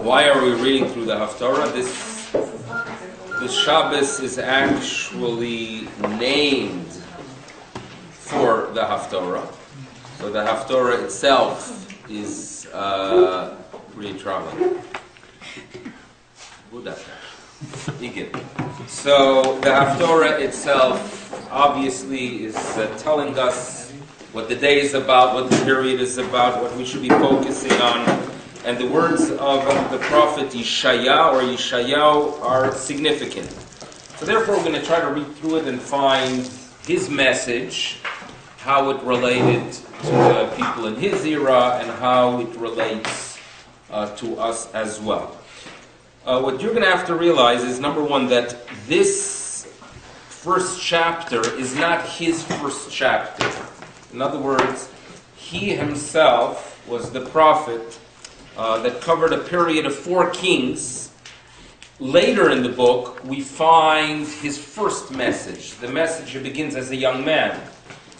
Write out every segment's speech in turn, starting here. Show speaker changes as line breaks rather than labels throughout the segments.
Why are we reading through the Haftarah? This Shabbos is actually named for the Haftarah. So the Haftarah itself is really troubling. So the Haftarah itself obviously is telling us what the day is about, what the period is about, what we should be focusing on. And the words of the prophet Yeshayahu are significant. So therefore we're going to try to read through it and find his message, how it related to the people in his era, and how it relates to us as well. What you're going to have to realize is, number one, that this first chapter is not his first chapter. In other words, he himself was the prophet that covered a period of 4 kings. Later in the book, we find his first message. The message begins as a young man.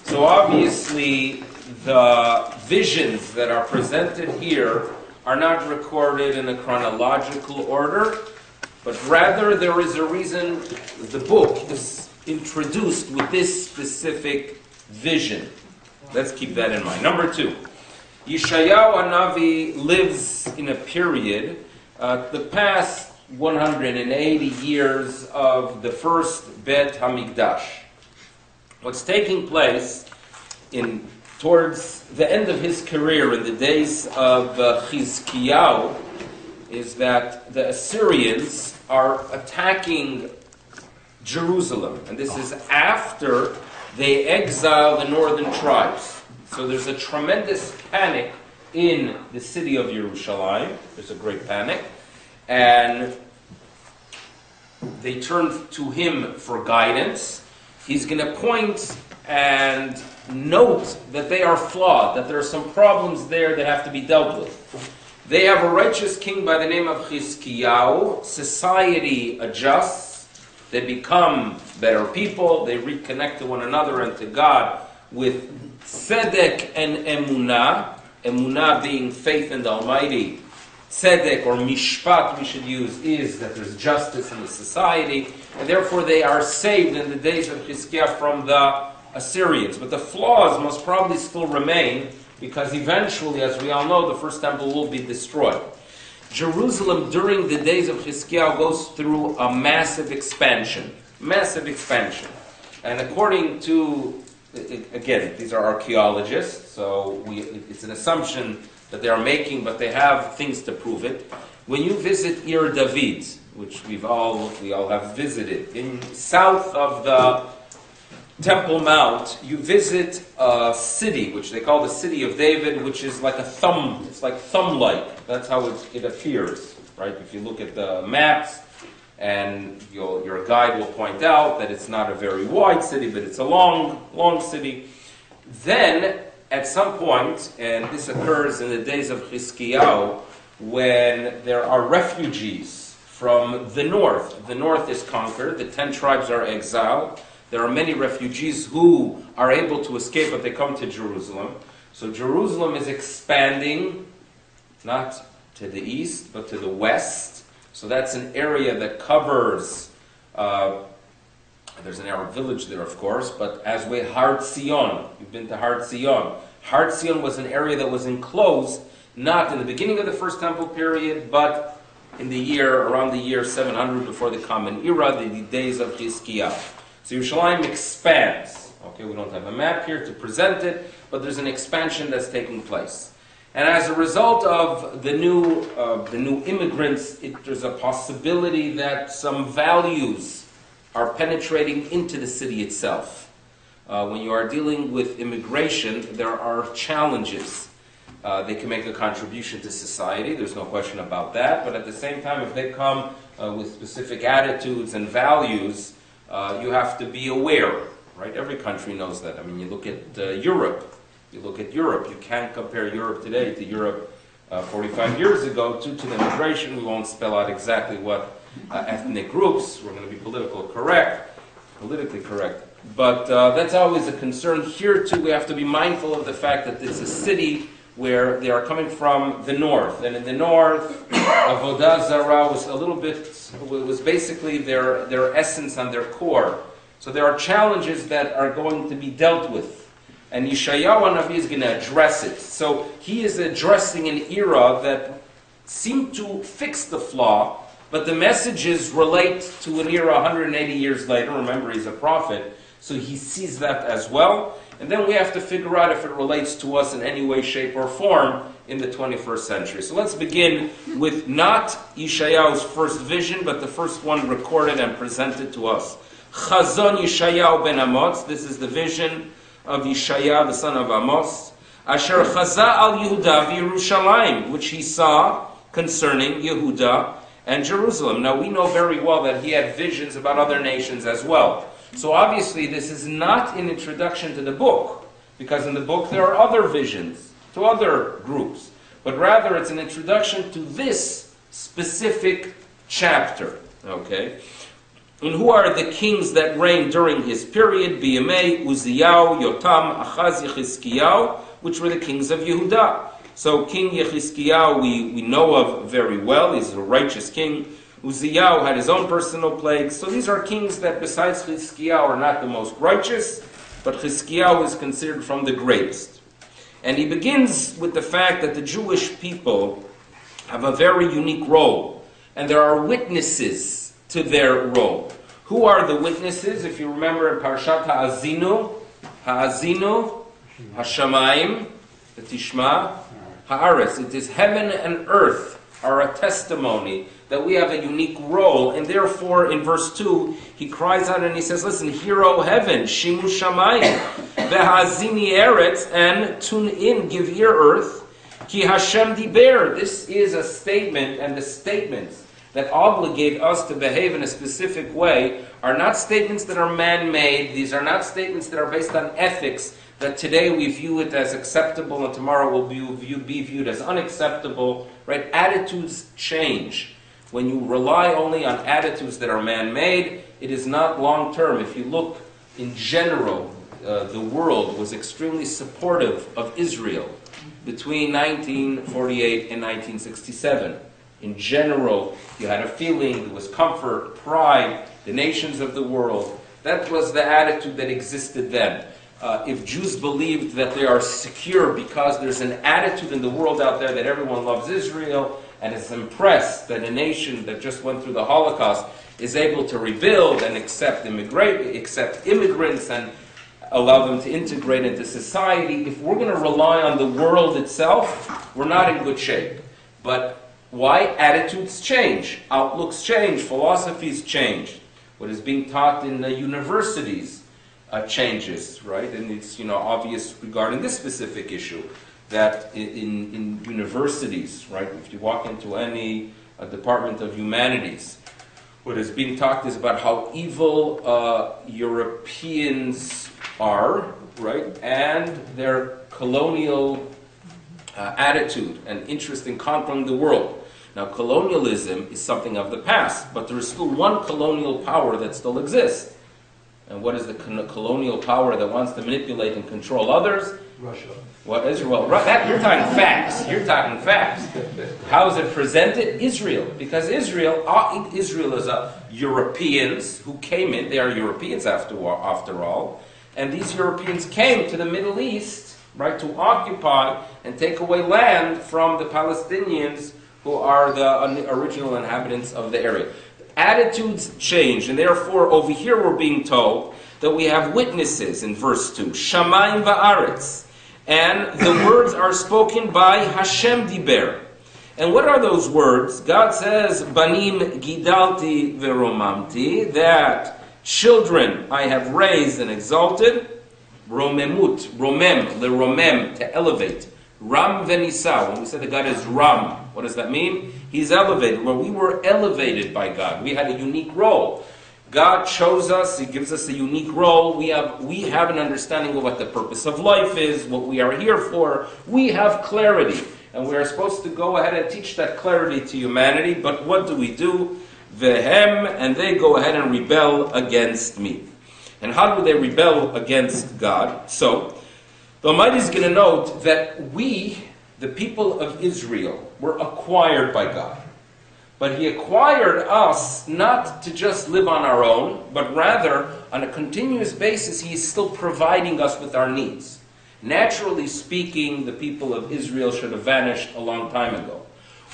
So obviously, the visions that are presented here are not recorded in a chronological order, but rather there is a reason the book is introduced with this specific vision. Let's keep that in mind. Number 2. Yeshayahu Hanavi lives in a period, the past 180 years of the first Bet HaMikdash. What's taking place towards the end of his career in the days of Chizkiyahu is that the Assyrians are attacking Jerusalem. And this is after they exile the northern tribes. So there's a tremendous panic in the city of Yerushalayim. There's a great panic. And they turn to him for guidance. He's going to point and note that they are flawed, that there are some problems there that have to be dealt with. They have a righteous king by the name of Chizkiyahu. Society adjusts. They become better people. They reconnect to one another and to God with tzedek and emunah. Emunah being faith in the Almighty. Tzedek, or mishpat we should use, is that there's justice in the society. And therefore they are saved in the days of Chizkiyahu from the Assyrians. But the flaws must probably still remain, because eventually, as we all know, the first temple will be destroyed. Jerusalem during the days of Chizkiyahu goes through a massive expansion. Massive expansion. And according to, again, these are archaeologists, so it's an assumption that they are making, but they have things to prove it. When you visit Ir David, which we all have visited, in south of the Temple Mount, you visit a city, which they call the City of David, which is like a thumb. It's like thumb-like. That's how it appears, right? If you look at the maps, and your guide will point out that it's not a very wide city, but it's a long city. Then, at some point, and this occurs in the days of Chizkiyahu, when there are refugees from the north. The north is conquered. The 10 tribes are exiled. There are many refugees who are able to escape, but they come to Jerusalem. So Jerusalem is expanding, not to the east, but to the west. So that's an area that covers, there's an Arab village there, of course, but as we Har Zion, you've been to Har Zion. Har Zion was an area that was enclosed, not in the beginning of the first temple period, but in around the year 700 before the Common Era, the days of Chizkiyahu. So Yerushalayim expands. Okay, we don't have a map here to present it, but there's an expansion that's taking place. And as a result of the new immigrants, there's a possibility that some values are penetrating into the city itself. When you are dealing with immigration, there are challenges. They can make a contribution to society, there's no question about that, but at the same time, if they come with specific attitudes and values, you have to be aware, right? Every country knows that. I mean, you look at Europe. You can't compare Europe today to Europe 45 years ago due to the immigration. We won't spell out exactly what ethnic groups. We're going to be politically correct. But that's always a concern. Here, too, we have to be mindful of the fact that it's a city where they are coming from the north. And in the north, Avodah Zarah was a little bit, was basically their essence and their core. So there are challenges that are going to be dealt with. And Yeshayahu Hanavi is going to address it. So he is addressing an era that seemed to fix the flaw, but the messages relate to an era 180 years later. Remember, he's a prophet, so he sees that as well. And then we have to figure out if it relates to us in any way, shape, or form in the 21st century. So let's begin with not Yeshayahu's first vision, but the first one recorded and presented to us. Chazon Yeshayahu ben Amos. This is the vision of Yeshayah, the son of Amos. Asher chaza al Yehuda v'Yerushalayim, which he saw concerning Yehuda and Jerusalem. Now we know very well that he had visions about other nations as well. So obviously this is not an introduction to the book, because in the book there are other visions to other groups, but rather it's an introduction to this specific chapter. Okay? And who are the kings that reigned during his period? Biyamei, Uziyahu, Yotam, Achaz, Yechizkiyahu, which were the kings of Yehuda. So King Yechizkiyahu we know of very well. He's a righteous king. Uziyahu had his own personal plagues. So these are kings that besides Chizkiyahu are not the most righteous, but Chizkiyahu is considered from the greatest. And he begins with the fact that the Jewish people have a very unique role, and there are witnesses to their role. Who are the witnesses? If you remember in Parshat Ha'azinu, Hashamayim, the Tishma, Ha'aretz. It is heaven and earth are a testimony that we have a unique role, and therefore in verse 2 he cries out and he says, listen, hear O heaven, Shimu Shamayim, Vehazini Eretz, and tune in, give ear earth, Ki Hashem Diber. This is a statement, and the statements that obligate us to behave in a specific way are not statements that are man-made. These are not statements that are based on ethics, that today we view it as acceptable and tomorrow will be viewed as unacceptable. Right? Attitudes change. When you rely only on attitudes that are man-made, it is not long-term. If you look in general, the world was extremely supportive of Israel between 1948 and 1967. In general, you had a feeling, there was comfort, pride, the nations of the world. That was the attitude that existed then. If Jews believed that they are secure because there's an attitude in the world out there that everyone loves Israel and is impressed that a nation that just went through the Holocaust is able to rebuild and accept immigrants and allow them to integrate into society, if we're going to rely on the world itself, we're not in good shape. But why? Attitudes change, outlooks change, philosophies change. What is being taught in the universities changes, right? And it's obvious regarding this specific issue that in universities, right? If you walk into any department of humanities, what is being taught is about how evil Europeans are, right? And their colonial attitude and interest in conquering the world. Now, colonialism is something of the past, but there is still one colonial power that still exists. And what is the colonial power that wants to manipulate and control others?
Russia.
What, Israel? You're talking facts. You're talking facts. How is it presented? Israel. Because Israel is Europeans who came in. They are Europeans after all. And these Europeans came to the Middle East, right, to occupy and take away land from the Palestinians who are the original inhabitants of the area. Attitudes change, and therefore over here we're being told that we have witnesses in verse 2, Shamayim va'aretz, and the words are spoken by Hashem Diber. And what are those words? God says, Banim gidalti veromamti, that children I have raised and exalted, romemut, romem, leromem, to elevate. Ram venisa, when we say that God is Ram, what does that mean? He's elevated. When we were elevated by God, we had a unique role. God chose us, He gives us a unique role. We have an understanding of what the purpose of life is, what we are here for. We have clarity. And we are supposed to go ahead and teach that clarity to humanity. But what do? Vehem, and they go ahead and rebel against me. And how do they rebel against God? So, the Almighty is going to note that we the people of Israel were acquired by God. But He acquired us not to just live on our own, but rather, on a continuous basis, He is still providing us with our needs. Naturally speaking, the people of Israel should have vanished a long time ago.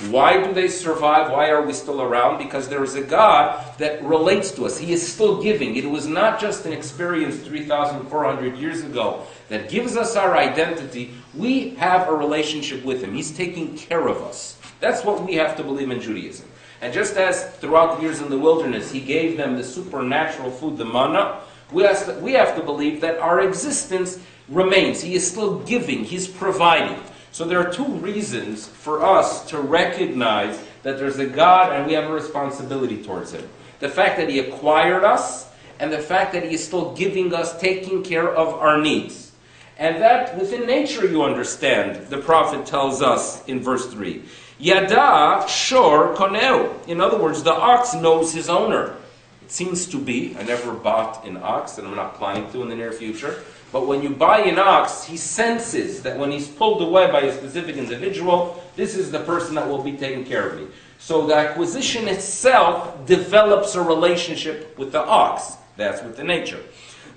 Why do they survive? Why are we still around? Because there is a God that relates to us. He is still giving. It was not just an experience 3,400 years ago that gives us our identity. We have a relationship with Him. He's taking care of us. That's what we have to believe in Judaism. And just as throughout the years in the wilderness, He gave them the supernatural food, the manna, we have to believe that our existence remains. He is still giving. He's providing. So there are two reasons for us to recognize that there's a God and we have a responsibility towards Him. The fact that He acquired us, and the fact that He is still giving us, taking care of our needs. And that within nature you understand, the prophet tells us in verse 3. Yada shor koneu. In other words, the ox knows his owner. It seems to be, I never bought an ox, and I'm not planning to in the near future, but when you buy an ox, he senses that when he's pulled away by a specific individual, this is the person that will be taking care of me. So the acquisition itself develops a relationship with the ox. That's with the nature.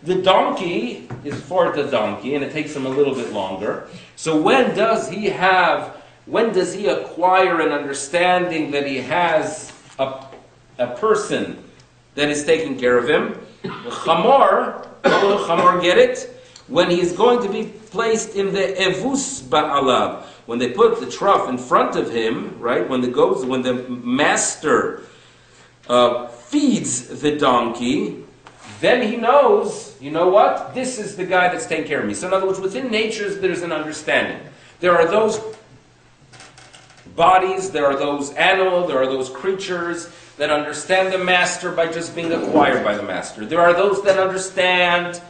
The donkey is for the donkey, and it takes him a little bit longer. So when does he acquire an understanding that he has a person that is taking care of him? Chamor, get it? When he is going to be placed in the evus ba'alav, when they put the trough in front of him, right? When the master feeds the donkey, then he knows, you know what? This is the guy that's taking care of me. So in other words, within nature there's an understanding. There are those bodies, there are those animals, there are those creatures that understand the master by just being acquired by the master. There are those that understand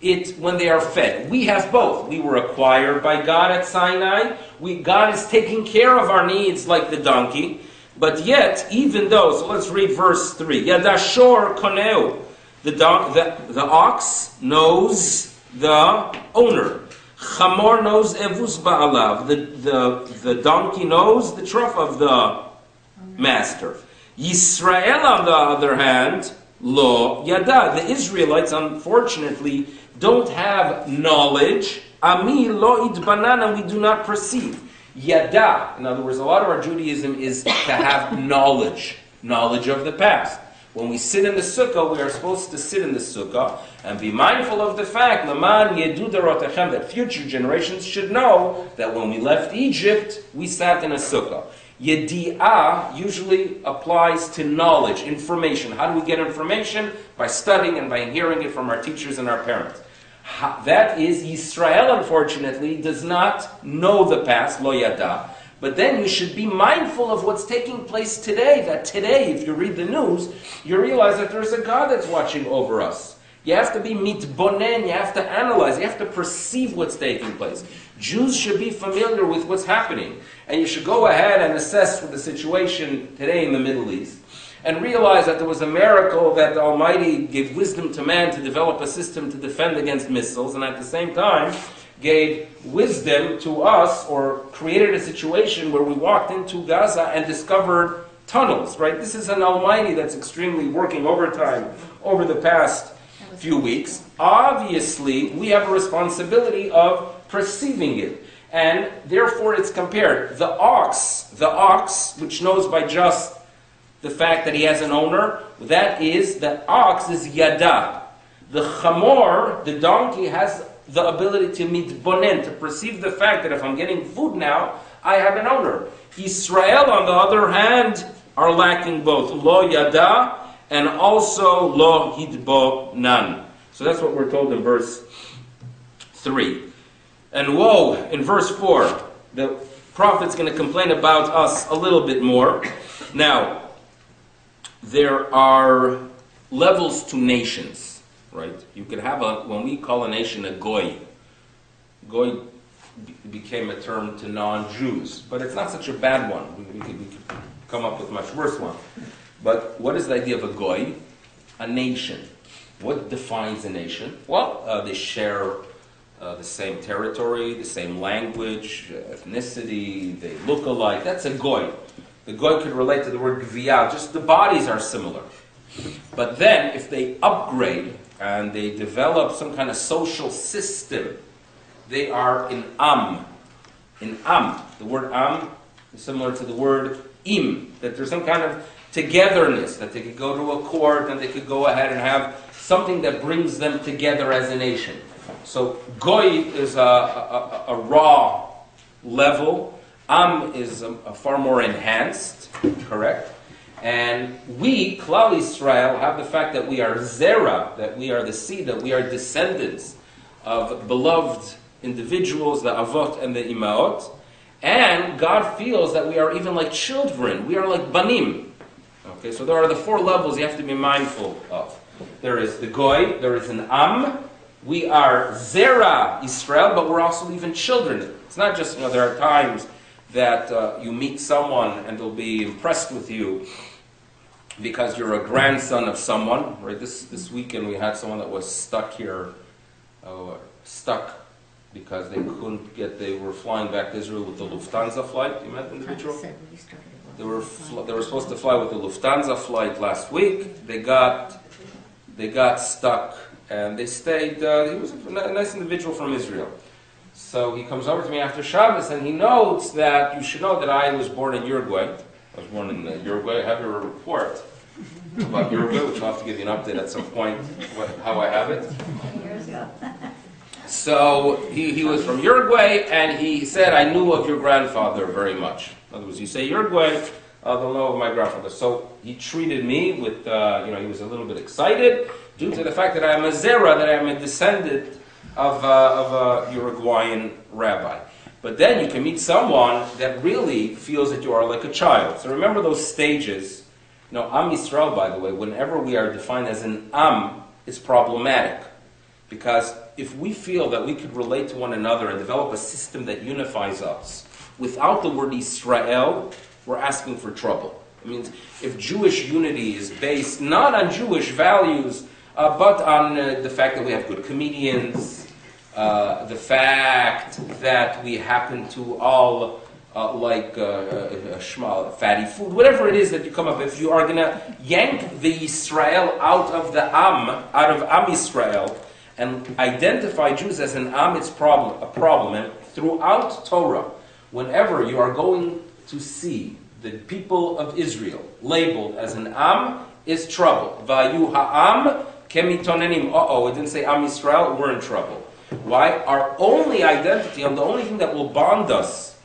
it when they are fed. We have both. We were acquired by God at Sinai. God is taking care of our needs like the donkey. But yet, even though, so let's read verse 3. Yadashor koneu. The ox knows the owner. Chamor knows evus ba'alav. The donkey knows the trough of the master. Yisrael, on the other hand, lo yada. The Israelites, unfortunately, don't have knowledge. Ami lo idbanan, we do not perceive. Yada. In other words, a lot of our Judaism is to have knowledge of the past. When we sit in the sukkah, we are supposed to sit in the sukkah and be mindful of the fact that future generations should know that when we left Egypt, we sat in a sukkah. Yedi'ah usually applies to knowledge, information. How do we get information? By studying and by hearing it from our teachers and our parents. That is, Yisrael, unfortunately, does not know the past, lo yada. But then you should be mindful of what's taking place today. That today, if you read the news, you realize that there's a God that's watching over us. You have to be mitbonen, you have to analyze, you have to perceive what's taking place. Jews should be familiar with what's happening. And you should go ahead and assess the situation today in the Middle East and realize that there was a miracle that the Almighty gave wisdom to man to develop a system to defend against missiles, and at the same time gave wisdom to us, or created a situation where we walked into Gaza and discovered tunnels, right? This is an Almighty that's extremely working overtime over the past few weeks. Obviously, we have a responsibility of perceiving it, and therefore it's compared. The ox, which knows by just the fact that he has an owner, the ox is yada. The chamor, the donkey, has the ability to mitbonen, to perceive the fact that if I'm getting food now, I have an owner. Israel, on the other hand, are lacking both lo yada and also lo hidbonan. So that's what we're told in verse 3. And woe, in verse 4, the prophet's going to complain about us a little bit more. Now, there are levels to nations. Right? You could have when we call a nation a goy. Goy became a term to non-Jews, but it's not such a bad one. We could come up with a much worse one. But what is the idea of a goy? A nation. What defines a nation? Well, they share the same territory, the same language, ethnicity, they look alike. That's a goy. The goy could relate to the word gviyah, just the bodies are similar. But then, if they upgrade and they develop some kind of social system, they are in am. In am. The word am is similar to the word im, that there's some kind of togetherness, that they could go to a court and they could go ahead and have something that brings them together as a nation. So goy is a raw level. Am is a far more enhanced, correct? And we, Klal Yisrael, have the fact that we are zera, that we are the seed, that we are descendants of beloved individuals, the avot and the imaot. And God feels that we are even like children. We are like banim. Okay, so there are the 4 levels you have to be mindful of. There is the goy, there is an am. We are zera Yisrael, but we're also even children. It's not just, there are times that you meet someone and they'll be impressed with you because you're a grandson of someone. Right? This weekend we had someone that was stuck here, because they were flying back to Israel with the Lufthansa flight. You met the individual? They were supposed to fly with the Lufthansa flight last week. They got stuck and they stayed. He was a nice individual from Israel. So he comes over to me after Shabbos and he notes that you should know that I was born in Uruguay. I was born in Uruguay. I have your report about Uruguay, which I'll have to give you an update at some point, how I have it.
Years ago.
So he was from Uruguay, and he said, I knew of your grandfather very much. In other words, you say Uruguay, they'll know of my grandfather. So he treated me with, he was a little bit excited due to the fact that I am a zera, that I am a descendant of a Uruguayan rabbi. But then you can meet someone that really feels that you are like a child. So remember those stages. Am Yisrael, by the way, whenever we are defined as an am, it's problematic. Because if we feel that we could relate to one another and develop a system that unifies us, without the word Israel, we're asking for trouble. It means if Jewish unity is based not on Jewish values, but on the fact that we have good comedians, the fact that we happen to all like fatty food, whatever it is that you come up with, if you are going to yank the Israel out of Am Yisrael, and identify Jews as an am, it's a problem. And throughout Torah, whenever you are going to see the people of Israel labeled as an am, is trouble. Vayu ha'am kemitonenim. It didn't say am Yisrael, we're in trouble. Why? Our only identity, and the only thing that will bond us,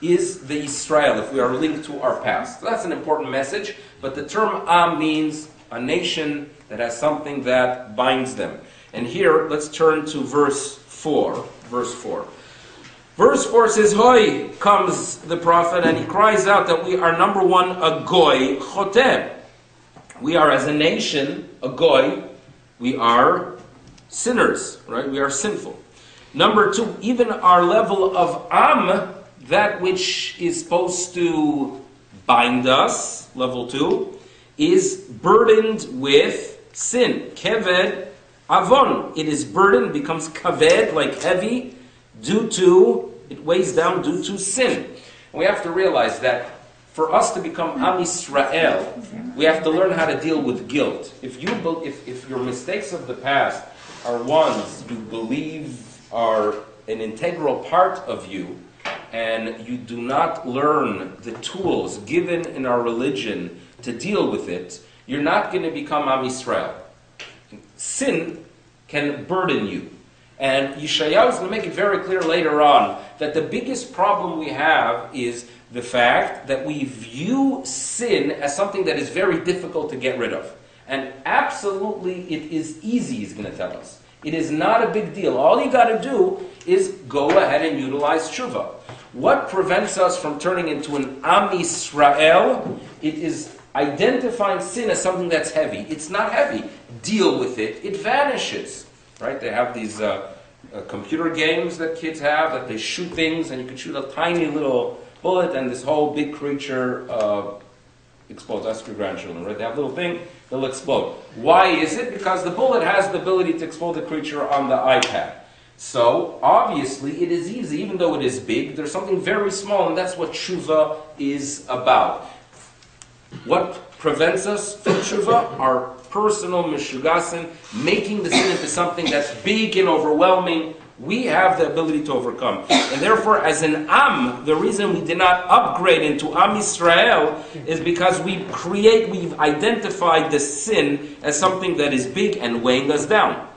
is the Israel, if we are linked to our past. So that's an important message, but the term am means a nation that has something that binds them. And here, let's turn to verse 4. Verse 4. Verse 4 says, Hoi, comes the prophet, and he cries out that we are, number 1, a goy chotem. We are, as a nation, a goy, we are sinners, right? We are sinful. Number 2, even our level of am, that which is supposed to bind us, level 2, is burdened with sin. Keved avon, it is burdened, becomes kaved, like heavy, it weighs down due to sin. And we have to realize that for us to become Am Yisrael, we have to learn how to deal with guilt. If your mistakes of the past are ones you believe are an integral part of you, and you do not learn the tools given in our religion to deal with it, you're not going to become Am Yisrael. Sin can burden you. And Yeshayahu is going to make it very clear later on that the biggest problem we have is the fact that we view sin as something that is very difficult to get rid of. And absolutely it is easy, he's going to tell us. It is not a big deal. All you got to do is go ahead and utilize tshuva. What prevents us from turning into an Am Yisrael? It is identifying sin as something that's heavy. It's not heavy. Deal with it. It vanishes. Right? They have these computer games that kids have, that they shoot things, and you can shoot a tiny little bullet, and this whole big creature explodes. Ask your grandchildren, right? They have a little thing, they'll explode. Why is it? Because the bullet has the ability to explode the creature on the iPad. So, obviously, it is easy, even though it is big, there's something very small, and that's what tshuva is about. What prevents us from tshuva? Our personal mishugasin, making the sin into something that's big and overwhelming. We have the ability to overcome. And therefore, as an Am, the reason we did not upgrade into Am Yisrael is because we've identified the sin as something that is big and weighing us down.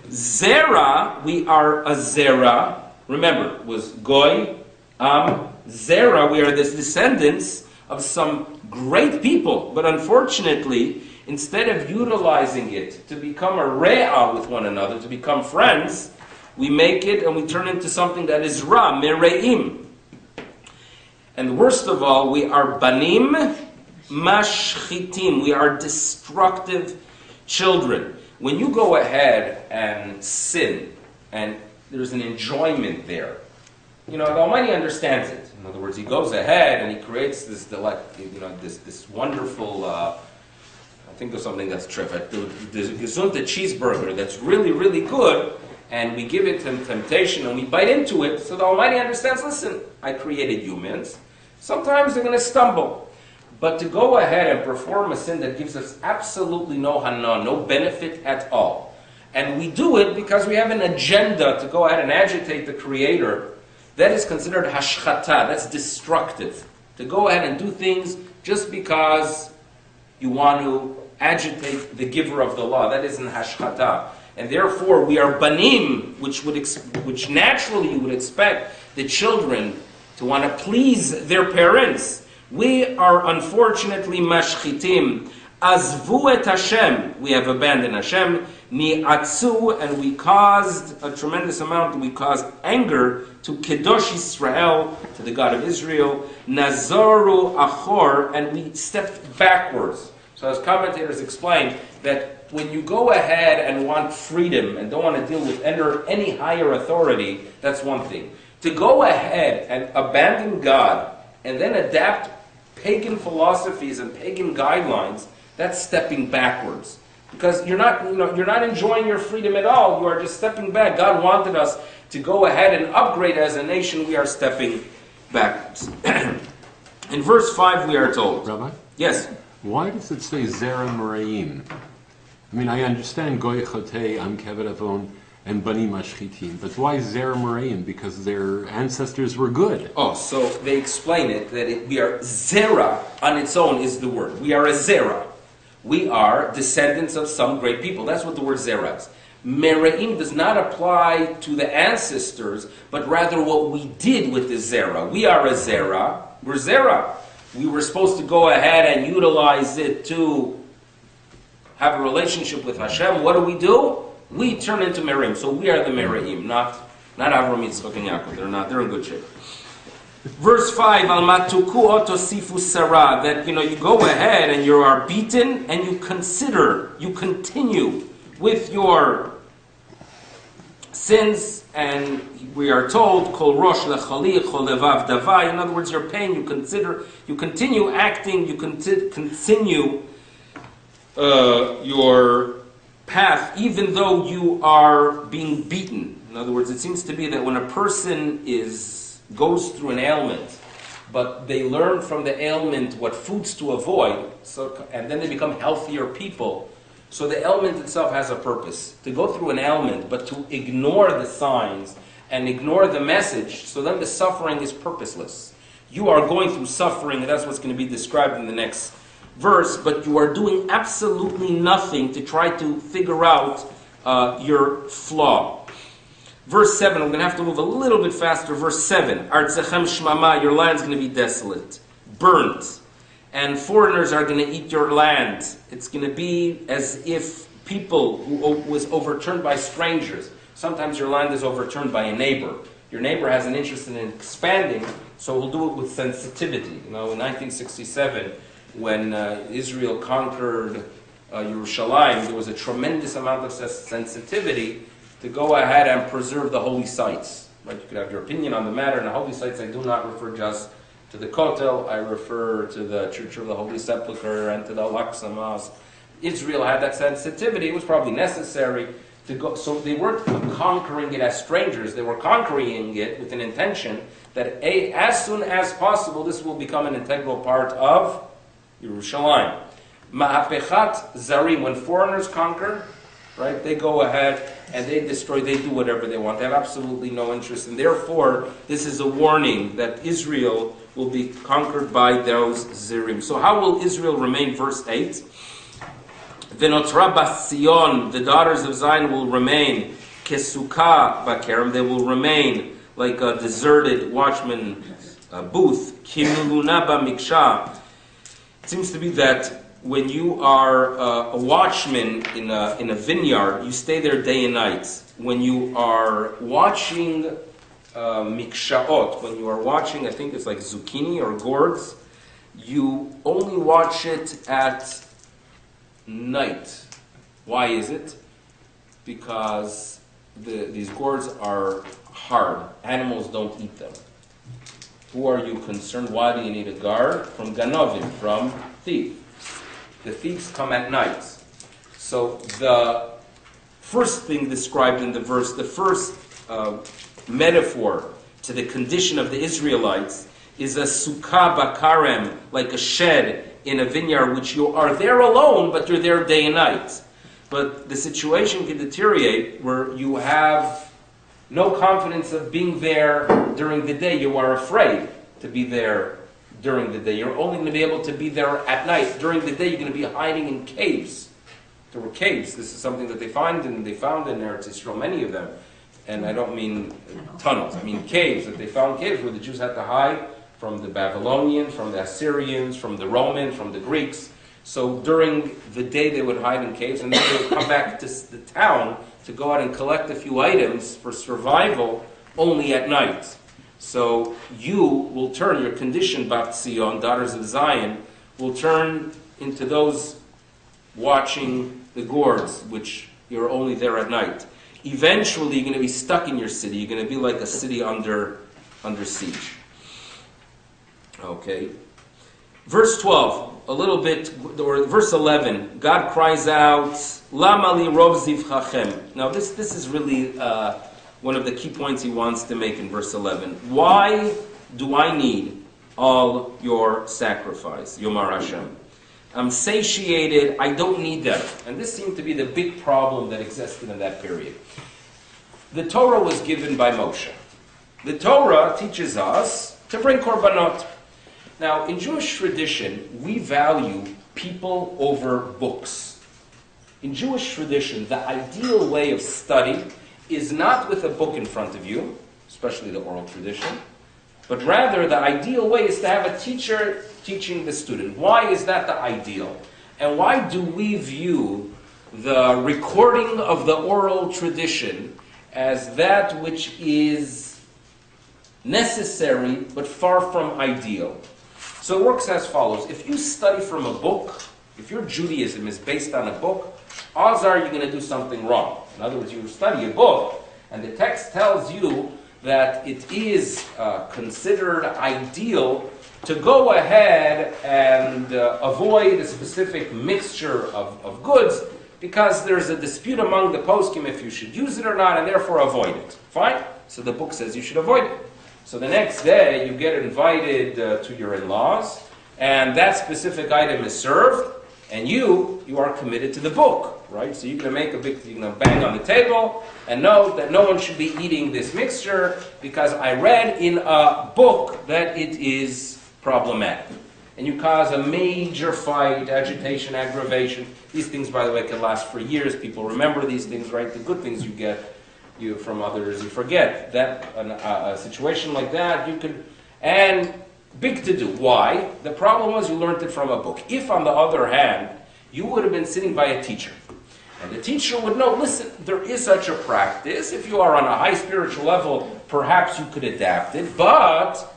Zera, we are a Zera. Remember, it was Goy, Am, Zera. We are the descendants of some great people. But unfortunately, instead of utilizing it to become a Re'ah with one another, to become friends, we make it and we turn into something that is Ra, Mere'im. And worst of all, we are Banim Mashchitim. We are destructive children. When you go ahead and sin, and there's an enjoyment there, the Almighty understands it. In other words, He goes ahead and He creates this this wonderful, I think there's something that's terrific, the gesunde cheeseburger that's really, really good, and we give it temptation and we bite into it, so the Almighty understands, listen, I created humans. Sometimes they're going to stumble. But to go ahead and perform a sin that gives us absolutely no hana, no benefit at all, and we do it because we have an agenda to go ahead and agitate the Creator, that is considered hashchata, that's destructive. To go ahead and do things just because you want to agitate the giver of the law, that isn't hashchata. And therefore we are banim, which naturally you would expect the children to want to please their parents. We are unfortunately mashchitim. Azvu et Hashem. We have abandoned Hashem. Ni'atzu, and we caused a tremendous amount. We caused anger to Kedosh Yisrael, to the God of Israel. Nazaru achor, and we stepped backwards. So as commentators explain, that when you go ahead and want freedom and don't want to deal with any higher authority, that's one thing. To go ahead and abandon God and then adapt pagan philosophies and pagan guidelines, that's stepping backwards. Because you're not enjoying your freedom at all. You are just stepping back. God wanted us to go ahead and upgrade as a nation. We are stepping backwards. In verse 5 we are told.
Rabbi?
Yes?
Why does it say Zera Maraim? I mean, I understand Goy Chotei, Am Keved Avon, and Bani Mashchitim, but why Zera Maraim? Because their ancestors were good.
Oh, so they explain it that we are Zera on its own is the word. We are a Zera. We are descendants of some great people. That's what the word Zera is. Meraim does not apply to the ancestors, but rather what we did with the Zera. We are a Zera. We're Zera. We were supposed to go ahead and utilize it to have a relationship with Hashem. What do? We turn into Meraim. So we are the Meraim, not Avram, Yitzchak, and Yaakov. They're in good shape. Verse 5, Al matuku otosifu sarah, that you go ahead and you are beaten and you continue with your sins, and we are told, Kol rosh lechali, kol levav davai. In other words, your pain, you continue acting, you continue your path, even though you are being beaten. In other words, it seems to be that when a person goes through an ailment, but they learn from the ailment what foods to avoid, and then they become healthier people. So the ailment itself has a purpose. To go through an ailment, but to ignore the signs and ignore the message, so then the suffering is purposeless. You are going through suffering, and that's what's going to be described in the next verse, but you are doing absolutely nothing to try to figure out your flaw. Verse 7, we're going to have to move a little bit faster. Verse 7, Artzachem shmama, your land's going to be desolate, burnt, and foreigners are going to eat your land. It's going to be as if people who was overturned by strangers. Sometimes your land is overturned by a neighbor. Your neighbor has an interest in expanding, so he'll do it with sensitivity. In 1967, when Israel conquered Yerushalayim, there was a tremendous amount of sensitivity to go ahead and preserve the holy sites. Right? You could have your opinion on the matter, and the holy sites I do not refer just to the Kotel, I refer to the Church of the Holy Sepulchre and to the Al-Aqsa Mosque. Israel had that sensitivity. It was probably necessary to go. So they weren't conquering it as strangers. They were conquering it with an intention that as soon as possible, this will become an integral part of Yerushalayim. Ma'apechat zarim, when foreigners conquer, right, they go ahead and they destroy, they do whatever they want. They have absolutely no interest. And therefore, this is a warning that Israel will be conquered by those zirim. So how will Israel remain? Verse 8. V'notra bas Sion, the daughters of Zion will remain kesuka bakerem, they will remain like a deserted watchman booth. Kimuluna bamiksha. It seems to be that when you are a watchman in a vineyard, you stay there day and night. When you are watching mikshaot, when you are watching, I think it's like zucchini or gourds, you only watch it at night. Why is it? Because these gourds are hard. Animals don't eat them. Who are you concerned? Why do you need a guard? From ganovim, from thief. The thieves come at night. So the first thing described in the verse, the first metaphor to the condition of the Israelites is a sukkah bakarem, like a shed in a vineyard, which you are there alone, but you're there day and night. But the situation can deteriorate where you have no confidence of being there during the day. You are afraid to be there during the day. You're only going to be able to be there at night. During the day, you're going to be hiding in caves. There were caves. This is something that they found in Eretz Yisrael, many of them. And I don't mean tunnels. I mean caves. That they found caves where the Jews had to hide from the Babylonians, from the Assyrians, from the Romans, from the Greeks. So during the day, they would hide in caves, and then they would come back to the town to go out and collect a few items for survival only at night. So you will turn, your condition, Bat Sion, daughters of Zion, will turn into those watching the gourds, which you're only there at night. Eventually, you're going to be stuck in your city. You're going to be like a city under siege. Okay. Verse 12, a little bit, or verse 11, God cries out, Lama li rov zivchachem. Now this is really one of the key points he wants to make in verse 11. Why do I need all your sacrifice, Yomar Hashem? I'm satiated, I don't need them. And this seemed to be the big problem that existed in that period. The Torah was given by Moshe. The Torah teaches us to bring korbanot. Now, in Jewish tradition, we value people over books. In Jewish tradition, the ideal way of study is not with a book in front of you, especially the oral tradition, but rather the ideal way is to have a teacher teaching the student. Why is that the ideal? And why do we view the recording of the oral tradition as that which is necessary but far from ideal? So it works as follows. If you study from a book, if your Judaism is based on a book, odds are you're going to do something wrong. In other words, you study a book, and the text tells you that it is considered ideal to go ahead and avoid a specific mixture of goods because there's a dispute among the poskim if you should use it or not, and therefore avoid it. Fine? So the book says you should avoid it. So the next day, you get invited to your in-laws, and that specific item is served, and you are committed to the book, right? So you're going to make you're going to bang on the table, and know that no one should be eating this mixture, because I read in a book that it is problematic. And you cause a major fight, agitation, aggravation. These things, by the way, can last for years. People remember these things, right? The good things you get from others, you forget. That a situation like that, you could, and big to do. Why? The problem was you learned it from a book. If, on the other hand, you would have been sitting by a teacher, and the teacher would know, listen, there is such a practice. If you are on a high spiritual level, perhaps you could adapt it, but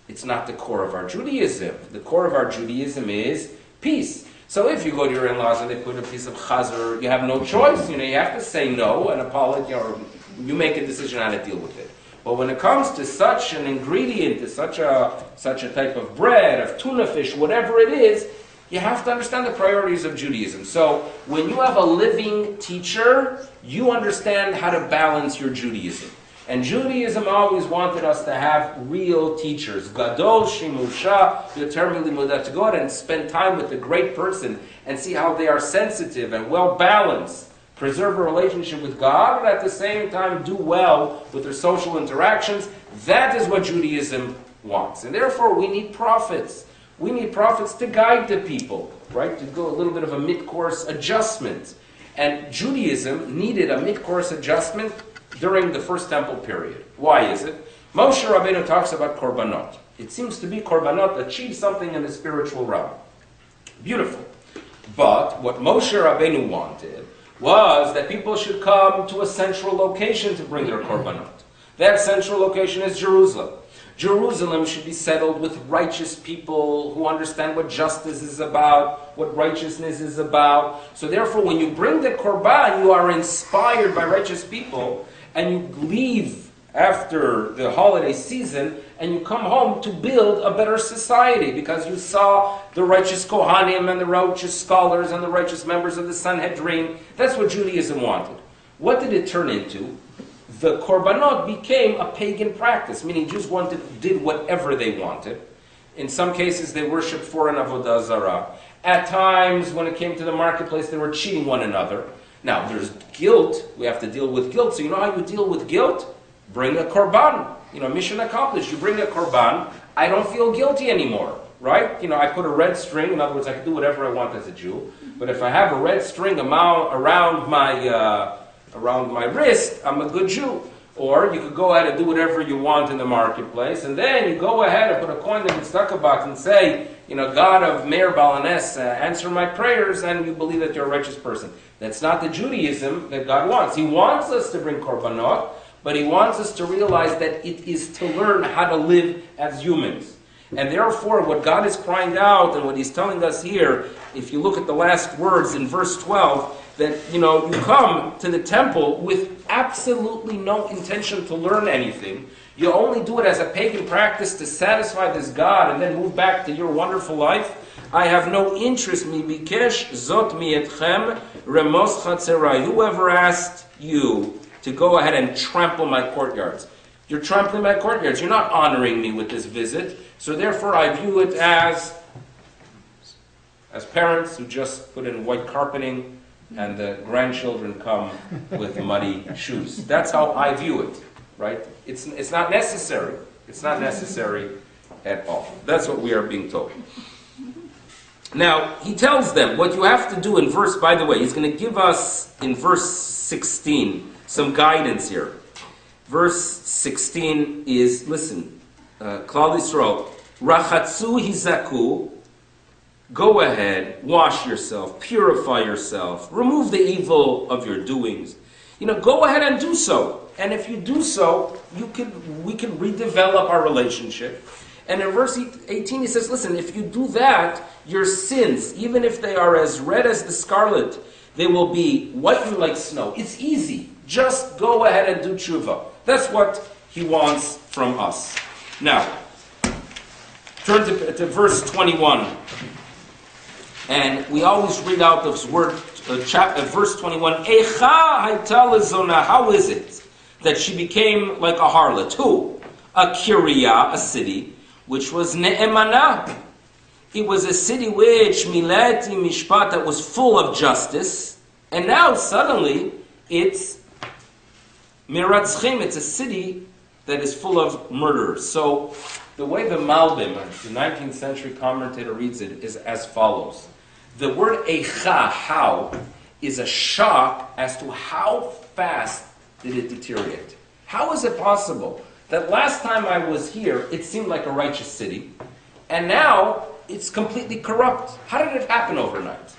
it's not the core of our Judaism. The core of our Judaism is peace. So if you go to your in-laws and they put a piece of chazor, you have no choice. You have to say no and apologize, or you make a decision how to deal with it. But when it comes to such an ingredient, to such a type of bread, of tuna fish, whatever it is, You have to understand the priorities of Judaism. So when you have a living teacher, you understand how to balance your Judaism. And Judaism always wanted us to have real teachers. Gadol, Shimusha, Yoter Milimudat, to go out and spend time with the great person and see how they are sensitive and well balanced. Preserve a relationship with God, but at the same time do well with their social interactions. That is what Judaism wants. And therefore we need prophets. We need prophets to guide the people, right? To go a little bit of a mid-course adjustment. And Judaism needed a mid-course adjustment during the First Temple period. Why is it? Moshe Rabbeinu talks about korbanot. It seems to be korbanot achieve something in the spiritual realm. Beautiful. But what Moshe Rabbeinu wanted was that people should come to a central location to bring their korbanot. That central location is Jerusalem. Jerusalem should be settled with righteous people who understand what justice is about, what righteousness is about. So therefore, when you bring the korban, you are inspired by righteous people, and you leave after the holiday season, and you come home to build a better society, because you saw the righteous Kohanim and the righteous scholars and the righteous members of the Sanhedrin. That's what Judaism wanted. What did it turn into? The korbanot became a pagan practice, meaning Jews did whatever they wanted. In some cases, they worshipped foreign avodah zarah. At times, when it came to the marketplace, they were cheating one another. Now, there's guilt. We have to deal with guilt. So you know how you deal with guilt? Bring a korban. Mission accomplished. You bring a korban, I don't feel guilty anymore, right? I put a red string. In other words, I can do whatever I want as a Jew. But if I have a red string around my wrist, I'm a good Jew. Or you could go ahead and do whatever you want in the marketplace, and then you go ahead and put a coin in the tzedakah box and say, God of Meir Balanes, answer my prayers, and you believe that you're a righteous person. That's not the Judaism that God wants. He wants us to bring korbanot, but He wants us to realize that it is to learn how to live as humans. And therefore, what God is crying out, and what He's telling us here, if you look at the last words in verse 12, that, you come to the temple with absolutely no intention to learn anything. You only do it as a pagan practice to satisfy this God and then move back to your wonderful life. I have no interest, mi bikesh zot mi etchem remos chatzerai. Whoever asked you to go ahead and trample my courtyards? You're trampling my courtyards. You're not honoring me with this visit. So therefore I view it as parents who just put in white carpeting and the grandchildren come with muddy shoes. That's how I view it, right? It's not necessary. It's not necessary at all. That's what we are being told. Now, he tells them what you have to do in verse, by the way, he's going to give us in verse 16 some guidance here. Verse 16 is, listen, Klal Yisrael, Rachatzu hizaku, go ahead, wash yourself, purify yourself, remove the evil of your doings. Go ahead and do so. And if you do so, we can redevelop our relationship. And in verse 18 he says, listen, if you do that, your sins, even if they are as red as the scarlet, they will be whitened like snow. It's easy. Just go ahead and do tshuva. That's what he wants from us. Now, turn to verse 21. And we always read out this word, verse 21. Echa hayta lezona. How is it that she became like a harlot? Who? A kiryah, a city, which was ne'emana. It was a city which mileti mishpat, that was full of justice. And now suddenly it's miratzchim. It's a city that is full of murderers. So the way the Malbim, the 19th century commentator, reads it is as follows. The word eicha, how, is a shock as to how fast did it deteriorate. How is it possible that last time I was here, it seemed like a righteous city, and now it's completely corrupt? How did it happen overnight?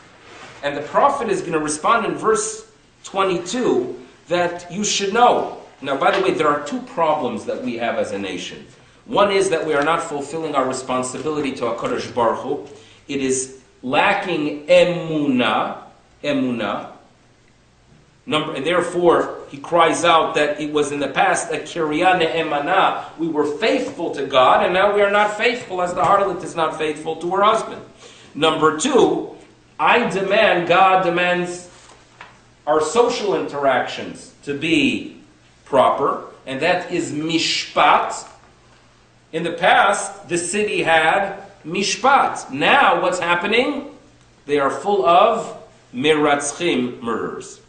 And the prophet is going to respond in verse 22 that you should know. Now, by the way, there are two problems that we have as a nation. One is that we are not fulfilling our responsibility to HaKadosh Baruch Hu. It is lacking emunah, and therefore he cries out that it was in the past a kiryah ne'emana. We were faithful to God, and now we are not faithful, as the harlot is not faithful to her husband. Number two, God demands our social interactions to be proper, and that is mishpat. In the past, the city had mishpat. Now, what's happening? They are full of miratzchim, murderers.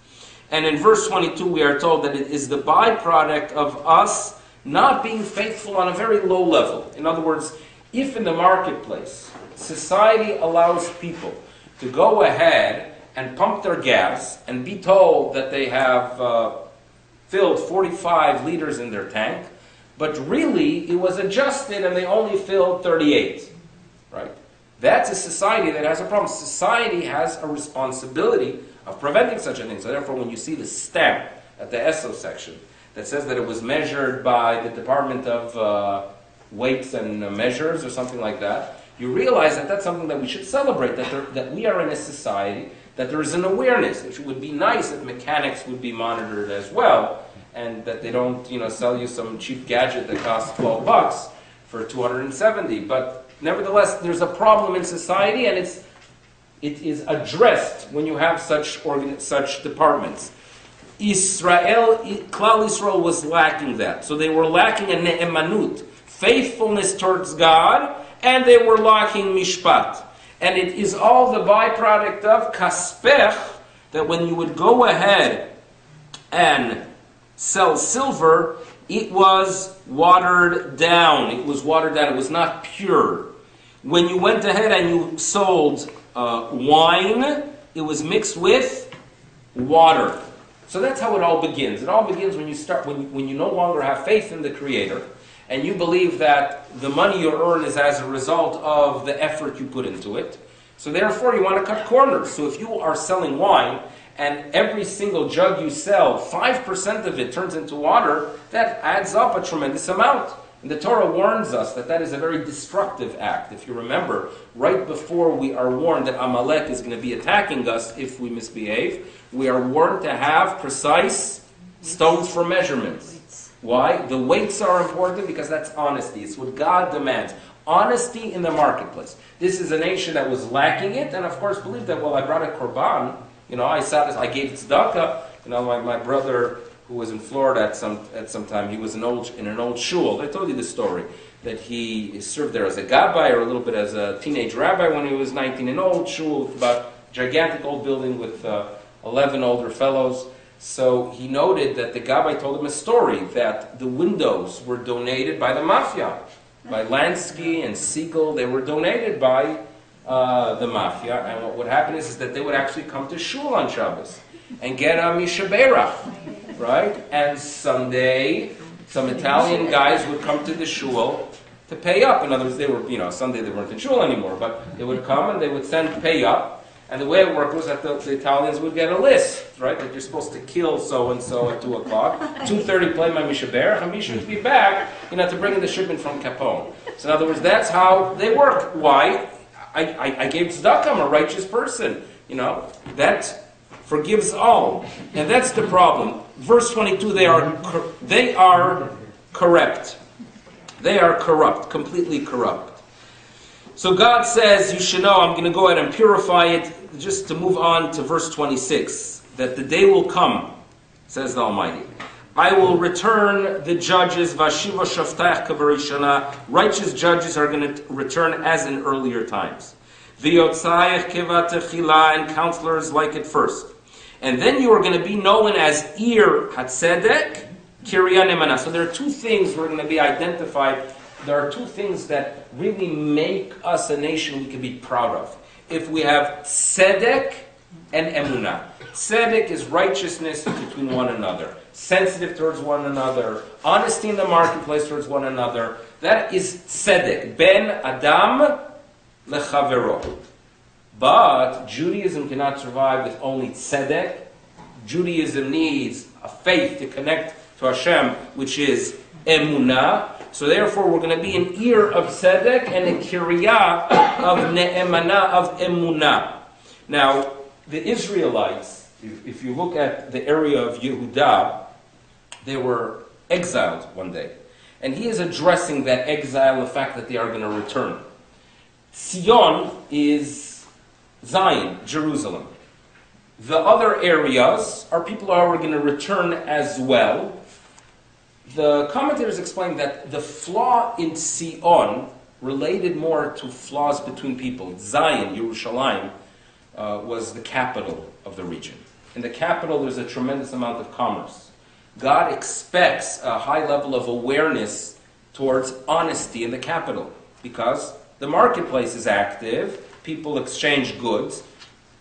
And in verse 22, we are told that it is the byproduct of us not being faithful on a very low level. In other words, if in the marketplace, society allows people to go ahead and pump their gas and be told that they have filled 45 liters in their tank, but really it was adjusted and they only filled 38, right? That's a society that has a problem. Society has a responsibility of preventing such a thing. So therefore, when you see the stamp at the ESO section that says that it was measured by the Department of Weights and Measures or something like that, you realize that that's something that we should celebrate, that we are in a society, that there is an awareness. It would be nice if mechanics would be monitored as well, and that they don't, sell you some cheap gadget that costs $12 for 270. But nevertheless, there's a problem in society, and it is addressed when you have such departments. Klal Yisrael was lacking that. So they were lacking a ne'emanut, faithfulness towards God, and they were lacking mishpat. And it is all the byproduct of kaspech, that when you would go ahead and sell silver, it was watered down. It was not pure. When you went ahead and you sold wine, it was mixed with water. So that's how it all begins. It all begins when you no longer have faith in the Creator, and you believe that the money you earn is as a result of the effort you put into it. So therefore, you want to cut corners. So if you are selling wine, and every single jug you sell, 5% of it turns into water, that adds up a tremendous amount. And the Torah warns us that is a very destructive act. If you remember, right before we are warned that Amalek is going to be attacking us if we misbehave, we are warned to have precise stones for measurements. Why? The weights are important because that's honesty. It's what God demands. Honesty in the marketplace. This is a nation that was lacking it, and of course believed that, I brought a korban, I gave tzedakah. My brother, who was in Florida at some time, he was in an old shul. I told you the story, that he served there as a gabbai, or a little bit as a teenage rabbi when he was 19, an old shul, about gigantic old building with 11 older fellows. So he noted that the gabbai told him a story that the windows were donated by the mafia, by Lansky and Siegel. They were donated by the mafia, and what would happen is that they would actually come to shul on Shabbas and get a mishaberach, right? And someday, some Italian guys would come to the shul to pay up. In other words, they were, Sunday they weren't in shul anymore, but they would come and they would send pay up. And the way it worked was that the Italians would get a list, right? That you're supposed to kill so-and-so at 2 o'clock. 2:30 play my mishaberach, and Misha should be back, to bring in the shipment from Capone. So in other words, that's how they work. Why? I gave tzedakah, I'm a righteous person. That forgives all. And that's the problem. Verse 22, they are corrupt. They are corrupt, completely corrupt. So God says, you should know, I'm going to go ahead and purify it. Just to move on to verse 26, that the day will come, says the Almighty. I will return the judges, Vashiva Shaftach Kavarishana. Righteous judges are going to return as in earlier times. V'yotzayach Kivatechila, and counselors like at first. And then you are going to be known as Ir Hatzedek, Kirya Nemana. So there are two things we're going to be identified. There are two things that really make us a nation we can be proud of. If we have tzedek and emunah. Tzedek is righteousness between one another, sensitive towards one another, honesty in the marketplace towards one another. That is tzedek, ben adam lechavero. But Judaism cannot survive with only tzedek. Judaism needs a faith to connect to Hashem, which is emunah. So therefore, we're going to be an ear of tzedek and a kiryah of ne'emana, of emunah. Now, the Israelites, if you look at the area of Yehudah, they were exiled one day. And he is addressing that exile, the fact that they are going to return. Zion is Zion, Jerusalem. The other areas are people who are going to return as well. The commentators explain that the flaw in Sion related more to flaws between people. Zion, Yerushalayim, was the capital of the region. In the capital, there's a tremendous amount of commerce. God expects a high level of awareness towards honesty in the capital because the marketplace is active, people exchange goods.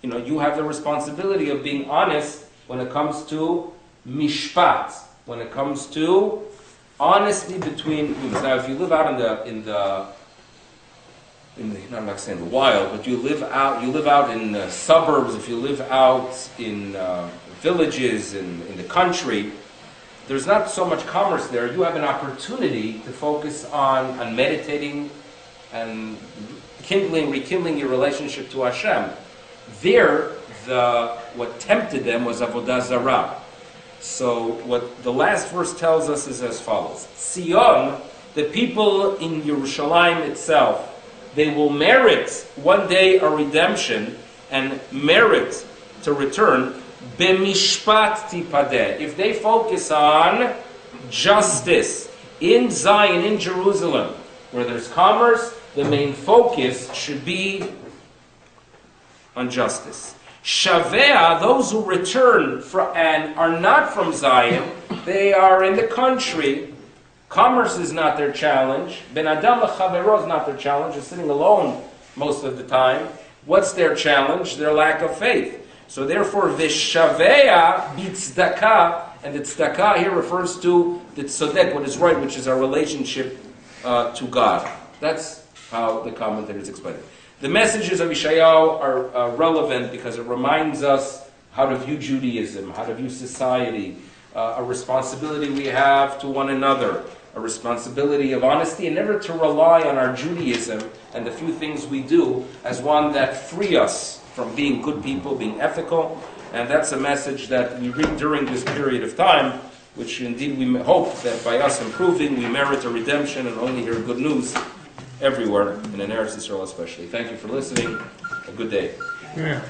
You have the responsibility of being honest when it comes to mishpat, when it comes to honesty between humans. Now, if you live out I'm not saying the wild, but you live out in suburbs, if you live out in villages, in the country, there's not so much commerce there. You have an opportunity to focus on meditating and rekindling your relationship to Hashem. There, what tempted them was avodah zarah. So what the last verse tells us is as follows. Sion, the people in Yerushalayim itself, they will merit one day a redemption and merit to return b'mishpat tipadeh. If they focus on justice in Zion, in Jerusalem, where there's commerce, the main focus should be on justice. Shavea, those who return and are not from Zion, they are in the country. Commerce is not their challenge. Ben Adam l'chavero is not their challenge. They're sitting alone most of the time. What's their challenge? Their lack of faith. So therefore, v'shavea b'tzdaka, and the tzedakah here refers to the tzodek, what is right, which is our relationship to God. That's how the commentators explain it. The messages of Yeshayahu are relevant because it reminds us how to view Judaism, how to view society, a responsibility we have to one another, a responsibility of honesty, and never to rely on our Judaism and the few things we do as one that free us from being good people, being ethical. And that's a message that we read during this period of time, which indeed we hope that by us improving, we merit a redemption and only hear good news everywhere, and in Eretz Yisrael especially. Thank you for listening. A good day. Yeah.